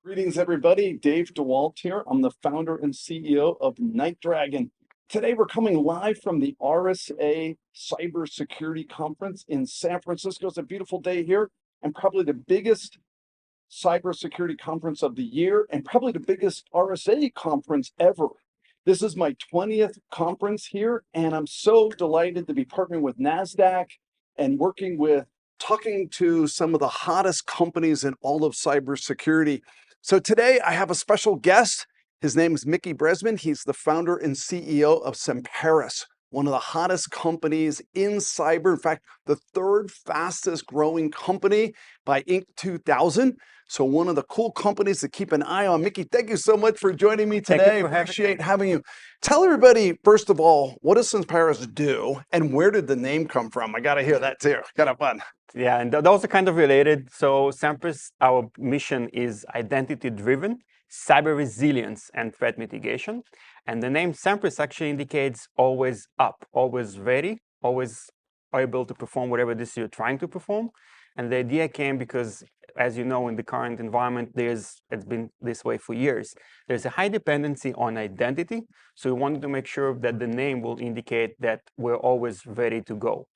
Greetings, everybody. Dave DeWalt here. I'm the founder and CEO of NightDragon. Today, we're coming live from the RSA Cybersecurity Conference in San Francisco. It's a beautiful day here, and probably the biggest cybersecurity conference of the year, and probably the biggest RSA conference ever. This is my 20th conference here, and I'm so delighted to be partnering with NASDAQ and talking to some of the hottest companies in all of cybersecurity. So today I have a special guest. His name is Mickey Bresman. He's the founder and CEO of Semperis, one of the hottest companies in cyber. In fact, the third fastest growing company by Inc. 2000. So one of the cool companies to keep an eye on. Mickey, thank you so much for joining me today. Appreciate having you. Tell everybody, first of all, what does Semperis do and where did the name come from? I got to hear that too. Kind of fun. Yeah, and those are kind of related. So Semperis, our mission is identity-driven, cyber resilience, and threat mitigation. And the name Semperis actually indicates always up, always ready, always able to perform whatever it is you're trying to perform. And the idea came because, as you know, in the current environment, it's been this way for years. There's a high dependency on identity. So we wanted to make sure that the name will indicate that we're always ready to go.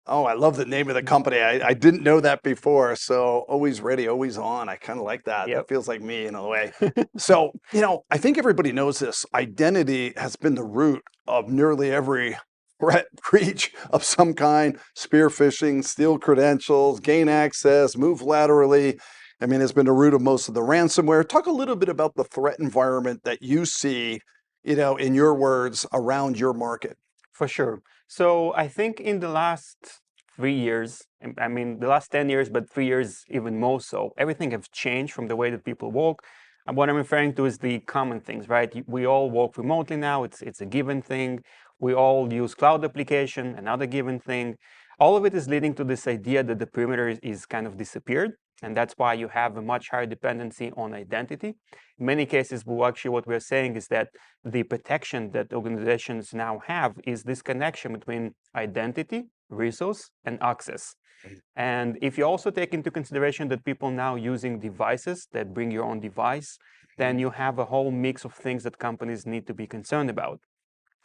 Oh, I love the name of the company. I didn't know that before. So always ready, always on. I kind of like that. Yep. That feels like me in a way. So, I think everybody knows this. Identity has been the root of nearly every threat breach of some kind: spear phishing, steal credentials, gain access, move laterally. I mean, it's been the root of most of the ransomware. Talk a little bit about the threat environment that you see, in your words, around your market. For sure. So I think in the last 3 years, I mean, the last 10 years, but 3 years even more so, everything has changed from the way that people work. And what I'm referring to is the common things, right? We all work remotely now. It's a given thing. We all use cloud application, another given thing. All of it is leading to this idea that the perimeter is kind of disappeared. And that's why you have a much higher dependency on identity. In many cases, what we're saying is that the protection that organizations now have is this connection between identity, resource, and access. And if you also take into consideration that people now using devices that bring your own device, then you have a whole mix of things that companies need to be concerned about.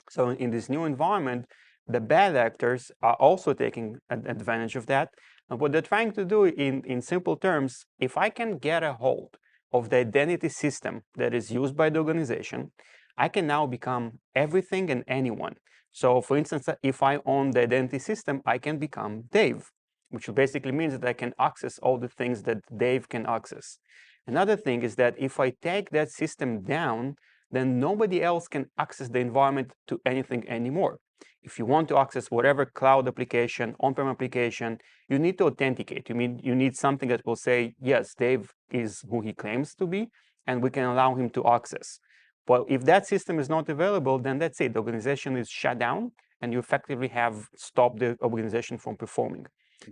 So in this new environment, the bad actors are also taking advantage of that. And what they're trying to do in simple terms, if I can get a hold of the identity system that is used by the organization, I can now become everything and anyone. So for instance, if I own the identity system, I can become Dave, which basically means that I can access all the things that Dave can access. Another thing is that if I take that system down, then nobody else can access the environment to anything anymore. If you want to access whatever cloud application, on-prem application, you need to authenticate. You need something that will say, yes, Dave is who he claims to be, and we can allow him to access. But if that system is not available, then that's it. The organization is shut down, and you effectively have stopped the organization from performing.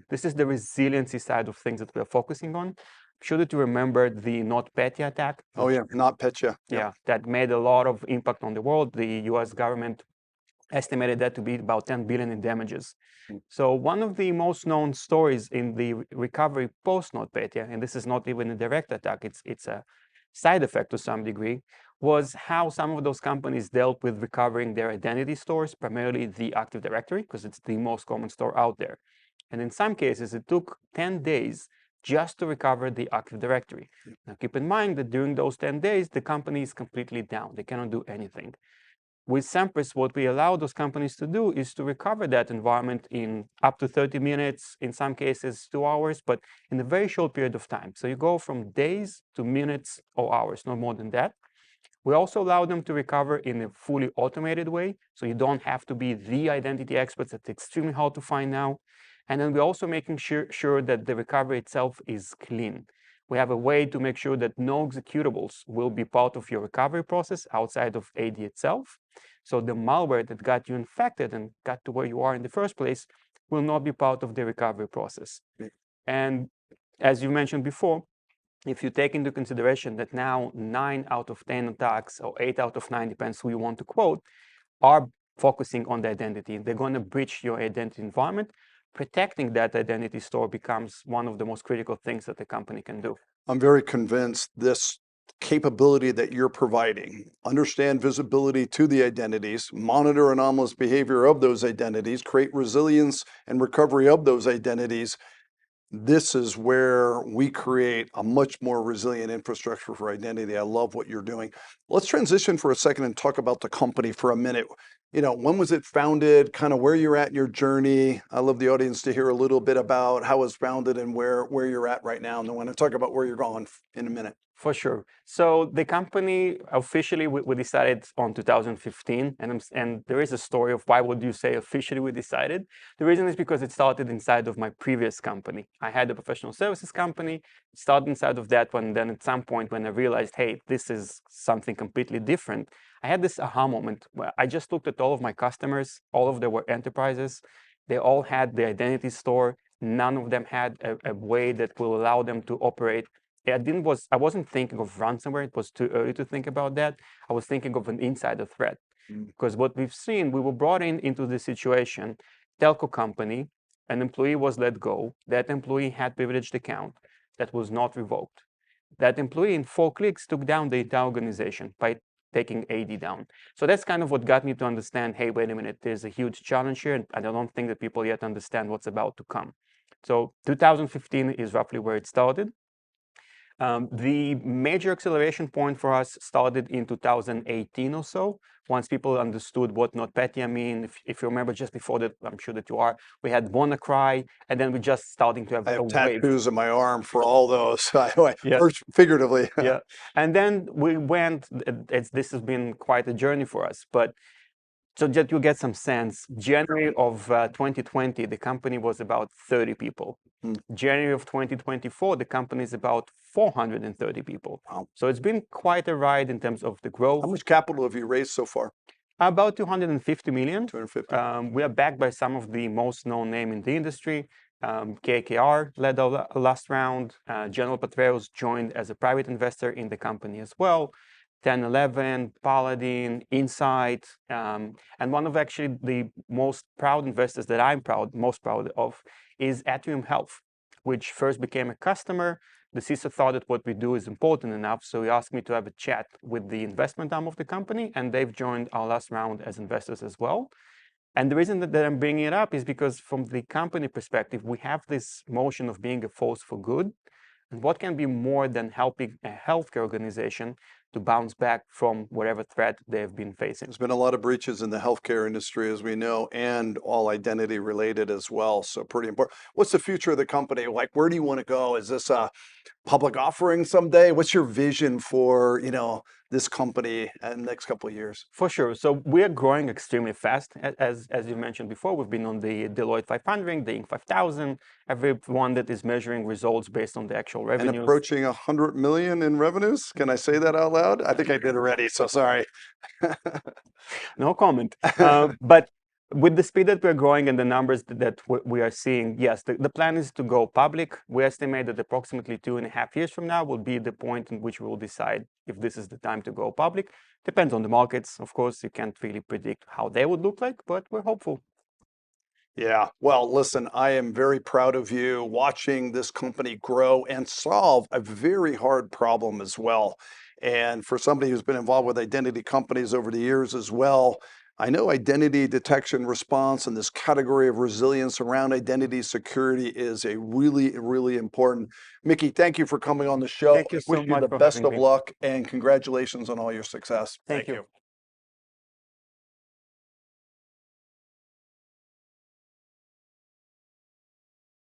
This is the resiliency side of things that we're focusing on. Sure that you remember the NotPetya attack. Oh yeah, NotPetya. Yeah, that made a lot of impact on the world. The US government estimated that to be about 10 billion in damages. So one of the most known stories in the recovery post NotPetya, and this is not even a direct attack, it's a side effect to some degree, was how some of those companies dealt with recovering their identity stores, primarily the Active Directory, because it's the most common store out there. And in some cases, it took 10 days just to recover the Active Directory. Now, keep in mind that during those 10 days, the company is completely down. They cannot do anything. With Semperis, what we allow those companies to do is to recover that environment in up to 30 minutes, in some cases 2 hours, but in a very short period of time. So you go from days to minutes or hours, no more than that. We also allow them to recover in a fully automated way, so you don't have to be the identity experts. That's extremely hard to find now. And then we're also making sure that the recovery itself is clean. We have a way to make sure that no executables will be part of your recovery process outside of AD itself. So the malware that got you infected and got to where you are in the first place will not be part of the recovery process. And as you mentioned before, if you take into consideration that now 9 out of 10 attacks, or 8 out of 9, depends who you want to quote, are focusing on the identity. They're going to breach your identity environment. Protecting that identity store becomes one of the most critical things that the company can do. I'm very convinced this capability that you're providing, understand visibility to the identities, monitor anomalous behavior of those identities, create resilience and recovery of those identities. This is where we create a much more resilient infrastructure for identity. I love what you're doing. Let's transition for a second and talk about the company for a minute. When was it founded, kind of where you're at in your journey? I love the audience to hear a little bit about how it was founded and where you're at right now. And then I want to talk about where you're going in a minute. For sure. So the company officially we decided on 2015, and there is a story of why would you say officially we decided. The reason is because it started inside of my previous company. I had a professional services company, it started inside of that one, and then at some point when I realized, hey, this is something completely different, I had this aha moment where I just looked at all of my customers, all of them were enterprises, they all had the identity store, none of them had a way that will allow them to operate. I wasn't thinking of ransomware. It was too early to think about that. I was thinking of an insider threat. Because what we've seen, we were brought into the situation, telco company, an employee was let go. That employee had privileged account that was not revoked. That employee in 4 clicks took down the entire organization by taking AD down. So that's kind of what got me to understand, hey, wait a minute, there's a huge challenge here, and I don't think that people yet understand what's about to come. So 2015 is roughly where it started. The major acceleration point for us started in 2018 or so, once people understood what NotPetya mean. If you remember, just before that, I'm sure that you are, we had WannaCry, and then we just starting to have I have a tattoos on my arm for all those, yeah. figuratively. Yeah, and then we went, this has been quite a journey for us, but so that you get some sense, January of 2020, the company was about 30 people. January of 2024, the company is about 430 people. Wow. So it's been quite a ride in terms of the growth. How much capital have you raised so far? About 250 million. 250. We are backed by some of the most known name in the industry. KKR led our last round. General Petraeus joined as a private investor in the company as well. 1011, Paladin, Insight, and one of actually the most proud investors that I'm most proud of is Atrium Health, which first became a customer. The CISO thought that what we do is important enough, so he asked me to have a chat with the investment arm of the company, and they've joined our last round as investors as well. And the reason that I'm bringing it up is because from the company perspective, we have this motion of being a force for good. And what can be more than helping a healthcare organization to bounce back from whatever threat they've been facing? There's been a lot of breaches in the healthcare industry, as we know, and all identity related as well. So pretty important. What's the future of the company? Like, where do you want to go? Is this a public offering someday? What's your vision for, this company in the next couple of years? For sure. So we're growing extremely fast. As you mentioned before, we've been on the Deloitte 500, the Inc. 5000, everyone that is measuring results based on the actual revenues. And approaching 100 million in revenues. Can I say that out loud? I think I did already, so sorry. No comment. But with the speed that we're growing and the numbers that we are seeing, yes, the plan is to go public. We estimate that approximately 2.5 years from now will be the point in which we will decide if this is the time to go public. Depends on the markets. Of course, you can't really predict how they would look like, but we're hopeful. Yeah, well, listen, I am very proud of you watching this company grow and solve a very hard problem as well. And for somebody who's been involved with identity companies over the years as well, I know identity detection response and this category of resilience around identity security is a really, really important. Mickey, thank you for coming on the show. Thank you so Wish you much the for best having of me. luck and congratulations on all your success. Thank you.